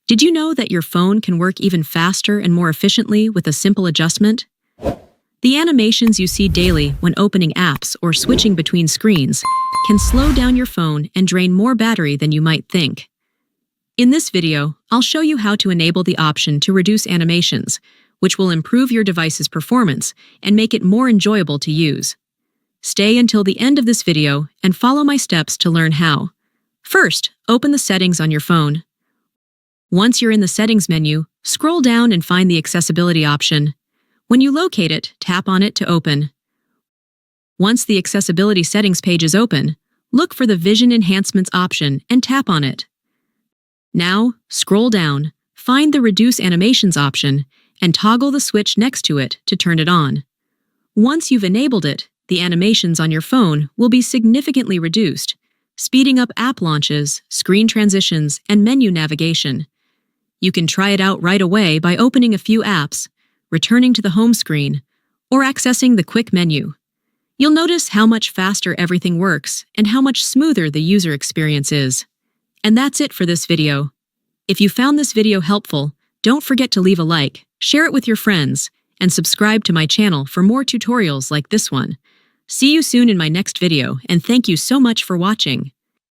Did you know that your phone can work even faster and more efficiently with a simple adjustment? The animations you see daily when opening apps or switching between screens can slow down your phone and drain more battery than you might think. In this video, I'll show you how to enable the option to reduce animations, which will improve your device's performance and make it more enjoyable to use. Stay until the end of this video and follow my steps to learn how. First, open the settings on your phone. Once you're in the settings menu, scroll down and find the accessibility option. When you locate it, tap on it to open. Once the accessibility settings page is open, look for the vision enhancements option and tap on it. Now, scroll down, find the reduce animations option, and toggle the switch next to it to turn it on. Once you've enabled it, the animations on your phone will be significantly reduced, speeding up app launches, screen transitions, and menu navigation. You can try it out right away by opening a few apps, returning to the home screen, or accessing the quick menu. You'll notice how much faster everything works and how much smoother the user experience is. And that's it for this video. If you found this video helpful, don't forget to leave a like, share it with your friends, and subscribe to my channel for more tutorials like this one. See you soon in my next video, and thank you so much for watching.